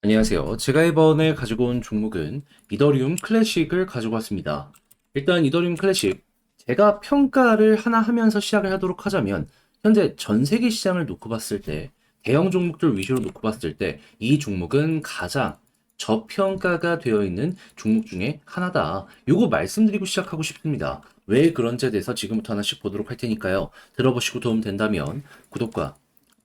안녕하세요. 제가 이번에 가지고 온 종목은 이더리움 클래식을 가지고 왔습니다. 일단 이더리움 클래식, 제가 평가를 하나 하면서 시작을 하도록 하자면, 현재 전 세계 시장을 놓고 봤을 때, 대형 종목들 위주로 놓고 봤을 때, 이 종목은 가장 저평가가 되어 있는 종목 중에 하나다. 요거 말씀드리고 시작하고 싶습니다. 왜 그런지에 대해서 지금부터 하나씩 보도록 할 테니까요. 들어보시고 도움 된다면 구독과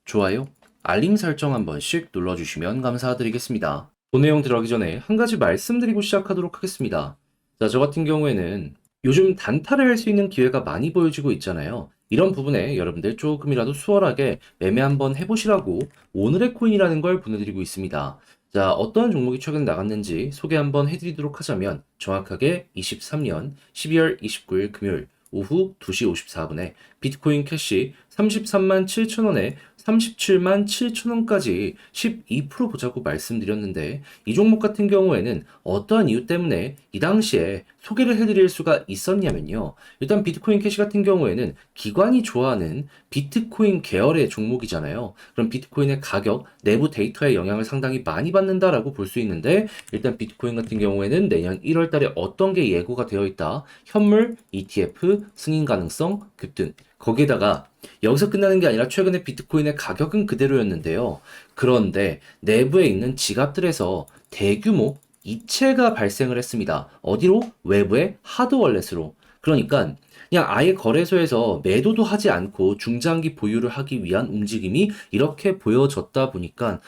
좋아요, 알림 설정 한 번씩 눌러주시면 감사드리겠습니다. 본 내용 들어가기 전에 한 가지 말씀드리고 시작하도록 하겠습니다. 자, 저 같은 경우에는 요즘 단타를 할 수 있는 기회가 많이 보여지고 있잖아요. 이런 부분에 여러분들 조금이라도 수월하게 매매 한번 해보시라고 오늘의 코인이라는 걸 보내드리고 있습니다. 자, 어떤 종목이 최근 나갔는지 소개 한번 해드리도록 하자면 정확하게 23년 12월 29일 금요일 오후 2시 54분에 비트코인 캐시 33만 7천 원에 37만 7천 원까지 12% 보자고 말씀드렸는데, 이 종목 같은 경우에는 어떠한 이유 때문에 이 당시에 소개를 해드릴 수가 있었냐면요. 일단 비트코인 캐시 같은 경우에는 기관이 좋아하는 비트코인 계열의 종목이잖아요. 그럼 비트코인의 가격, 내부 데이터의 영향을 상당히 많이 받는다라고 볼 수 있는데, 일단 비트코인 같은 경우에는 내년 1월 달에 어떤 게 예고가 되어 있다. 현물, ETF, 승인 가능성, 급등. 거기에다가 여기서 끝나는 게 아니라 최근에 비트코인의 가격은 그대로였는데요. 그런데 내부에 있는 지갑들에서 대규모 이체가 발생을 했습니다. 어디로? 외부의 하드월렛으로. 그러니까 그냥 아예 거래소에서 매도도 하지 않고 중장기 보유를 하기 위한 움직임이 이렇게 보여졌다 보니까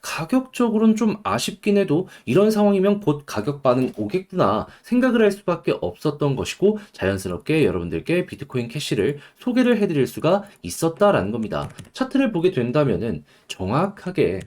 가격적으로는 좀 아쉽긴 해도 이런 상황이면 곧 가격 반응 오겠구나 생각을 할 수밖에 없었던 것이고, 자연스럽게 여러분들께 비트코인 캐시를 소개를 해드릴 수가 있었다라는 겁니다. 차트를 보게 된다면은 정확하게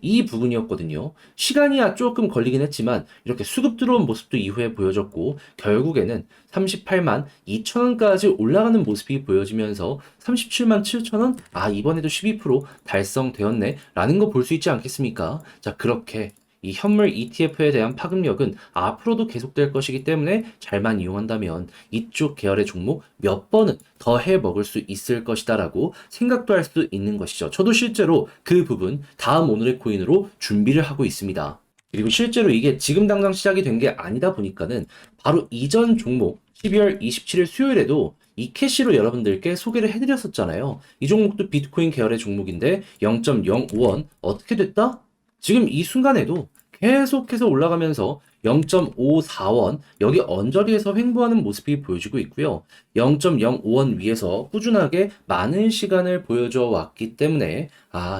이 부분이었거든요. 시간이야 조금 걸리긴 했지만 이렇게 수급 들어온 모습도 이후에 보여졌고, 결국에는 38만 2천 원까지 올라가는 모습이 보여지면서 37만 7천 원, 이번에도 12% 달성되었네 라는 거 볼 수 있지 않겠습니까? 자, 그렇게 이 현물 ETF에 대한 파급력은 앞으로도 계속될 것이기 때문에 잘만 이용한다면 이쪽 계열의 종목 몇 번은 더 해 먹을 수 있을 것이다라고 생각도 할 수 있는 것이죠. 저도 실제로 그 부분 다음 오늘의 코인으로 준비를 하고 있습니다. 그리고 실제로 이게 지금 당장 시작이 된 게 아니다 보니까는 바로 이전 종목 12월 27일 수요일에도 이 캐시로 여러분들께 소개를 해드렸었잖아요. 이 종목도 비트코인 계열의 종목인데 0.05원 어떻게 됐다? 지금 이 순간에도 계속해서 올라가면서 0.54원 여기 언저리에서 횡보하는 모습이 보여지고 있고요. 0.05원 위에서 꾸준하게 많은 시간을 보여줘 왔기 때문에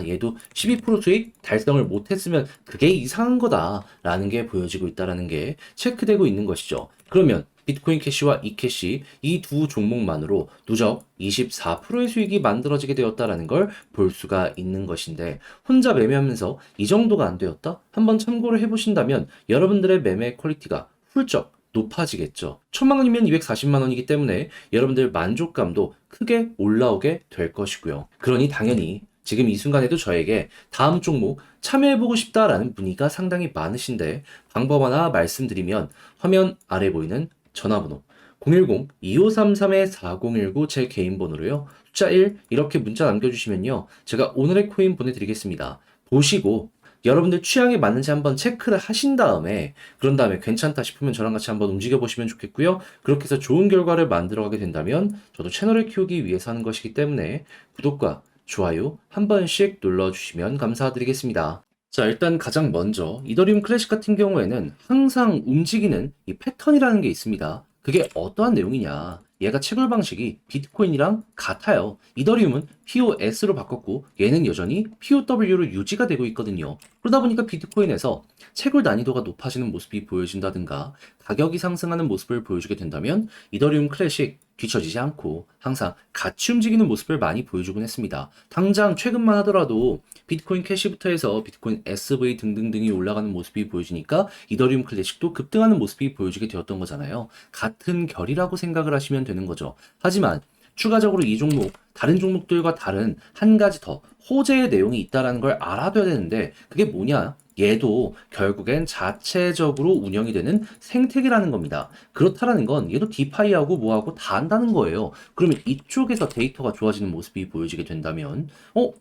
얘도 12% 수익 달성을 못했으면 그게 이상한 거다라는 게 보여지고 있다라는 게 체크되고 있는 것이죠. 그러면 비트코인 캐시와 이캐시 이 두 종목만으로 누적 24%의 수익이 만들어지게 되었다라는 걸 볼 수가 있는 것인데, 혼자 매매하면서 이 정도가 안 되었다? 한번 참고를 해보신다면 여러분들의 매매 퀄리티가 훌쩍 높아지겠죠. 1000만 원이면 240만 원이기 때문에 여러분들 만족감도 크게 올라오게 될 것이고요. 그러니 당연히 지금 이 순간에도 저에게 다음 종목 참여해보고 싶다라는 문의가 상당히 많으신데, 방법 하나 말씀드리면 화면 아래 보이는 전화번호 010-2533-4019 제 개인 번호로요. 숫자 1 이렇게 문자 남겨주시면요. 제가 오늘의 코인 보내드리겠습니다. 보시고 여러분들 취향에 맞는지 한번 체크를 하신 다음에, 그런 다음에 괜찮다 싶으면 저랑 같이 한번 움직여 보시면 좋겠고요. 그렇게 해서 좋은 결과를 만들어가게 된다면 저도 채널을 키우기 위해서 하는 것이기 때문에 구독과 좋아요 한 번씩 눌러주시면 감사드리겠습니다. 자, 일단 가장 먼저 이더리움 클래식 같은 경우에는 항상 움직이는 이 패턴이라는 게 있습니다. 그게 어떠한 내용이냐? 얘가 채굴 방식이 비트코인이랑 같아요. 이더리움은 POS로 바꿨고 얘는 여전히 POW로 유지가 되고 있거든요. 그러다 보니까 비트코인에서 채굴 난이도가 높아지는 모습이 보여진다든가 가격이 상승하는 모습을 보여주게 된다면 이더리움 클래식 뒤처지지 않고 항상 같이 움직이는 모습을 많이 보여주곤 했습니다. 당장 최근만 하더라도 비트코인 캐시부터 해서 비트코인 SV 등등등이 올라가는 모습이 보여지니까 이더리움 클래식도 급등하는 모습이 보여지게 되었던 거잖아요. 같은 결이라고 생각을 하시면 되는 거죠. 하지만 추가적으로 이 종목, 다른 종목들과 다른 한 가지 더 호재의 내용이 있다는 걸 알아둬야 되는데, 그게 뭐냐? 얘도 결국엔 자체적으로 운영이 되는 생태계라는 겁니다. 그렇다라는 건 얘도 디파이하고 뭐하고 다 한다는 거예요. 그러면 이쪽에서 데이터가 좋아지는 모습이 보여지게 된다면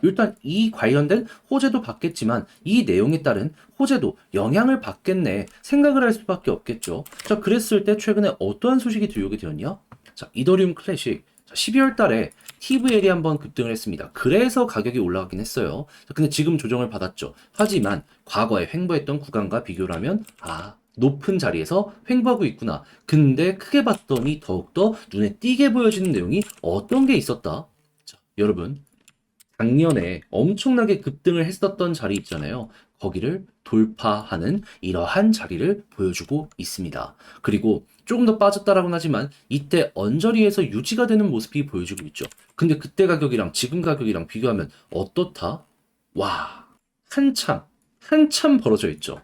일단 이 관련된 호재도 받겠지만 이 내용에 따른 호재도 영향을 받겠네 생각을 할 수밖에 없겠죠. 자, 그랬을 때 최근에 어떠한 소식이 들려오게 되었냐? 자, 이더리움 클래식 12월 달에 TVL이 한번 급등을 했습니다. 그래서 가격이 올라가긴 했어요. 자, 근데 지금 조정을 받았죠. 하지만 과거에 횡보했던 구간과 비교를 하면 높은 자리에서 횡보하고 있구나. 근데 크게 봤더니 더욱더 눈에 띄게 보여지는 내용이 어떤 게 있었다. 자, 여러분 작년에 엄청나게 급등을 했었던 자리 있잖아요. 거기를 돌파하는 이러한 자리를 보여주고 있습니다. 그리고 조금 더 빠졌다라고는 하지만 이때 언저리에서 유지가 되는 모습이 보여주고 있죠. 근데 그때 가격이랑 지금 가격이랑 비교하면 어떻다? 와, 한참 벌어져 있죠.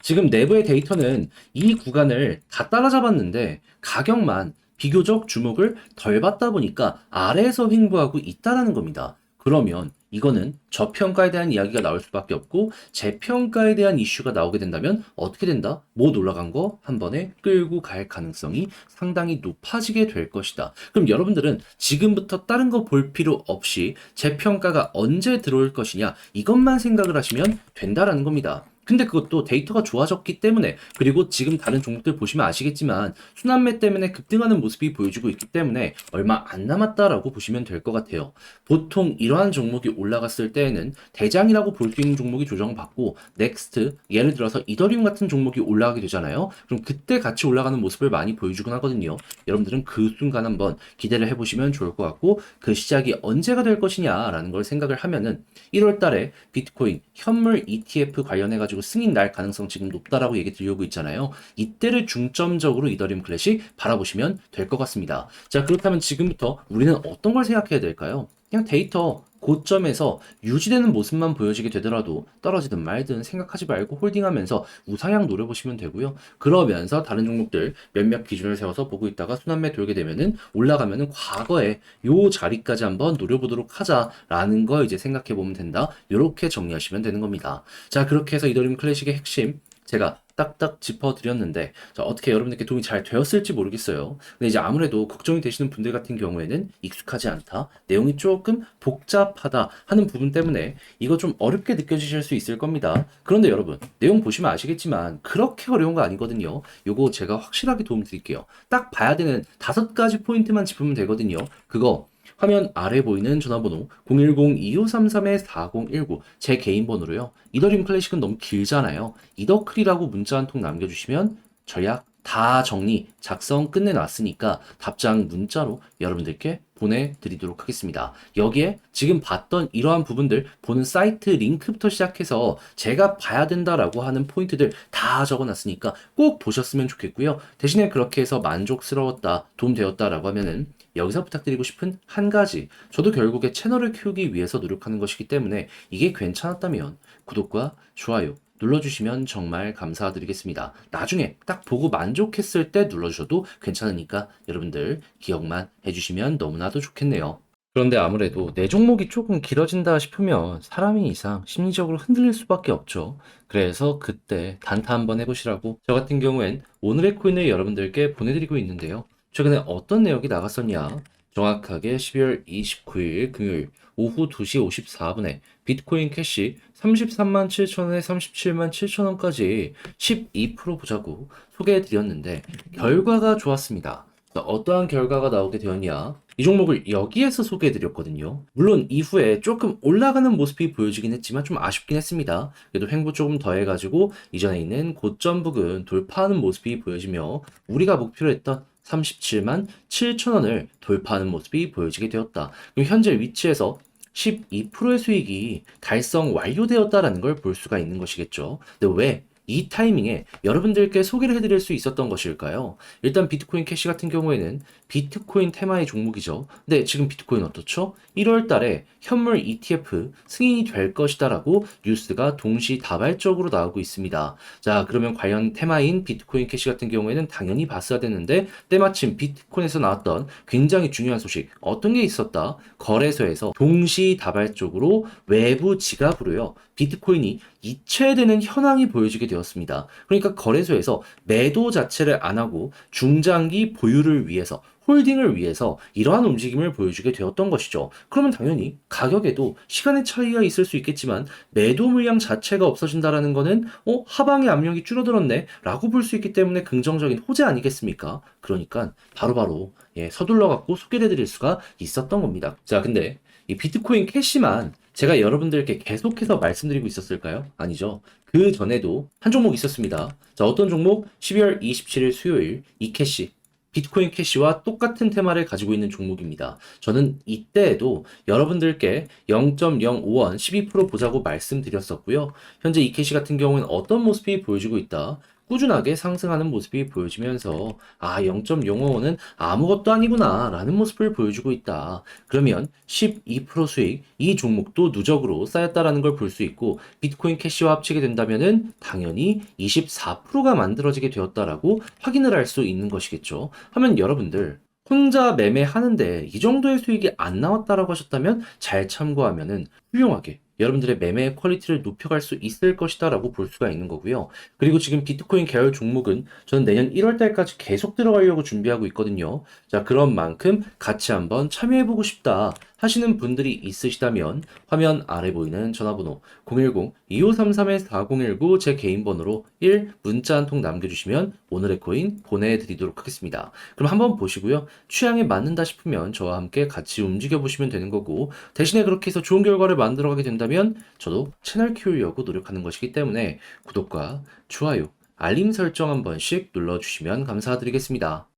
지금 내부의 데이터는 이 구간을 다 따라잡았는데 가격만 비교적 주목을 덜 받다 보니까 아래에서 횡보하고 있다라는 겁니다. 그러면 이거는 저평가에 대한 이야기가 나올 수밖에 없고 재평가에 대한 이슈가 나오게 된다면 어떻게 된다? 못 올라간 거 한 번에 끌고 갈 가능성이 상당히 높아지게 될 것이다. 그럼 여러분들은 지금부터 다른 거 볼 필요 없이 재평가가 언제 들어올 것이냐 이것만 생각을 하시면 된다라는 겁니다. 근데 그것도 데이터가 좋아졌기 때문에 그리고 지금 다른 종목들 보시면 아시겠지만 순환매 때문에 급등하는 모습이 보여지고 있기 때문에 얼마 안 남았다라고 보시면 될 것 같아요. 보통 이러한 종목이 올라갔을 때에는 대장이라고 볼 수 있는 종목이 조정받고 넥스트 예를 들어서 이더리움 같은 종목이 올라가게 되잖아요. 그럼 그때 같이 올라가는 모습을 많이 보여주곤 하거든요. 여러분들은 그 순간 한번 기대를 해보시면 좋을 것 같고 그 시작이 언제가 될 것이냐라는 걸 생각을 하면은 1월 달에 비트코인 현물 ETF 관련해가지고 승인 날 가능성 지금 높다라고 얘기 들려오고 있잖아요. 이때를 중점적으로 이더리움 클래식 바라보시면 될 것 같습니다. 자, 그렇다면 지금부터 우리는 어떤 걸 생각해야 될까요? 그냥 데이터 고점에서 유지되는 모습만 보여지게 되더라도 떨어지든 말든 생각하지 말고 홀딩하면서 우상향 노려보시면 되고요. 그러면서 다른 종목들 몇몇 기준을 세워서 보고 있다가 순환매 돌게 되면은 올라가면은 과거에 요 자리까지 한번 노려보도록 하자라는 거 이제 생각해 보면 된다. 이렇게 정리하시면 되는 겁니다. 자, 그렇게 해서 이더리움 클래식의 핵심 제가 딱딱 짚어드렸는데 자, 어떻게 여러분들께 도움이 잘 되었을지 모르겠어요. 근데 이제 아무래도 걱정이 되시는 분들 같은 경우에는 익숙하지 않다, 내용이 조금 복잡하다 하는 부분 때문에 이거 좀 어렵게 느껴지실 수 있을 겁니다. 그런데 여러분 내용 보시면 아시겠지만 그렇게 어려운 거 아니거든요. 요거 제가 확실하게 도움 드릴게요. 딱 봐야 되는 5가지 포인트만 짚으면 되거든요. 그거 화면 아래 보이는 전화번호 010-2533-4019 제 개인 번호로요. 이더리움 클래식은 너무 길잖아요. 이더클이라고 문자 한 통 남겨주시면 전략 다 정리, 작성 끝내놨으니까 답장 문자로 여러분들께 보내드리도록 하겠습니다. 여기에 지금 봤던 이러한 부분들 보는 사이트 링크부터 시작해서 제가 봐야 된다라고 하는 포인트들 다 적어놨으니까 꼭 보셨으면 좋겠고요. 대신에 그렇게 해서 만족스러웠다, 도움되었다라고 하면은 여기서 부탁드리고 싶은 한 가지, 저도 결국에 채널을 키우기 위해서 노력하는 것이기 때문에 이게 괜찮았다면 구독과 좋아요 눌러주시면 정말 감사드리겠습니다. 나중에 딱 보고 만족했을 때 눌러주셔도 괜찮으니까 여러분들 기억만 해주시면 너무나도 좋겠네요. 그런데 아무래도 내 종목이 조금 길어진다 싶으면 사람이 이상 심리적으로 흔들릴 수밖에 없죠. 그래서 그때 단타 한번 해보시라고 저 같은 경우엔 오늘의 코인을 여러분들께 보내드리고 있는데요. 최근에 어떤 내역이 나갔었냐? 정확하게 12월 29일 금요일 오후 2시 54분에 비트코인 캐시 33만 7천원에 37만 7천원까지 12% 보자고 소개해드렸는데 결과가 좋았습니다. 어떠한 결과가 나오게 되었냐? 이 종목을 여기에서 소개해드렸거든요. 물론 이후에 조금 올라가는 모습이 보여지긴 했지만 좀 아쉽긴 했습니다. 그래도 횡보 조금 더 해가지고 이전에 있는 고점 부근 돌파하는 모습이 보여지며 우리가 목표로 했던 37만 7천원을 돌파하는 모습이 보여지게 되었다. 그럼 현재 위치에서 12%의 수익이 달성 완료되었다라는 걸 볼 수가 있는 것이겠죠. 근데 왜 이 타이밍에 여러분들께 소개를 해드릴 수 있었던 것일까요? 일단 비트코인 캐시 같은 경우에는 비트코인 테마의 종목이죠. 근데 지금 비트코인 어떻죠? 1월 달에 현물 ETF 승인이 될 것이다라고 뉴스가 동시다발적으로 나오고 있습니다. 자, 그러면 관련 테마인 비트코인 캐시 같은 경우에는 당연히 봤어야 되는데 때마침 비트코인에서 나왔던 굉장히 중요한 소식 어떤 게 있었다? 거래소에서 동시다발적으로 외부 지갑으로요. 비트코인이 이체되는 현황이 보여지게 되었습니다. 그러니까 거래소에서 매도 자체를 안 하고 중장기 보유를 위해서 홀딩을 위해서 이러한 움직임을 보여주게 되었던 것이죠. 그러면 당연히 가격에도 시간의 차이가 있을 수 있겠지만 매도 물량 자체가 없어진다라는 거는 하방의 압력이 줄어들었네 라고 볼 수 있기 때문에 긍정적인 호재 아니겠습니까? 그러니까 바로바로 서둘러 갖고 소개해 드릴 수가 있었던 겁니다. 자, 근데 이 비트코인 캐시만 제가 여러분들께 계속해서 말씀드리고 있었을까요? 아니죠. 그 전에도 한 종목 있었습니다. 자, 어떤 종목? 12월 27일 수요일 이캐시 비트코인 캐시와 똑같은 테마를 가지고 있는 종목입니다. 저는 이때에도 여러분들께 0.05원 12% 보자고 말씀드렸었고요. 현재 이캐시 같은 경우는 어떤 모습이 보여지고 있다. 꾸준하게 상승하는 모습이 보여지면서 0.05원은 아무것도 아니구나 라는 모습을 보여주고 있다. 그러면 12% 수익 이 종목도 누적으로 쌓였다라는 걸 볼 수 있고 비트코인 캐시와 합치게 된다면은 당연히 24%가 만들어지게 되었다라고 확인을 할 수 있는 것이겠죠. 하면 여러분들 혼자 매매하는데 이 정도의 수익이 안 나왔다라고 하셨다면 잘 참고하면은 훌륭하게 여러분들의 매매 퀄리티를 높여갈 수 있을 것이다라고 볼 수가 있는 거고요. 그리고 지금 비트코인 계열 종목은 저는 내년 1월 달까지 계속 들어가려고 준비하고 있거든요. 자, 그런 만큼 같이 한번 참여해보고 싶다 하시는 분들이 있으시다면 화면 아래 보이는 전화번호 010-2533-4019 제 개인 번호로 1 문자 한 통 남겨주시면 오늘의 코인 보내드리도록 하겠습니다. 그럼 한번 보시고요. 취향에 맞는다 싶으면 저와 함께 같이 움직여 보시면 되는 거고 대신에 그렇게 해서 좋은 결과를 만들어가게 된다면 저도 채널 키우려고 노력하는 것이기 때문에 구독과 좋아요, 알림 설정 한 번씩 눌러주시면 감사드리겠습니다.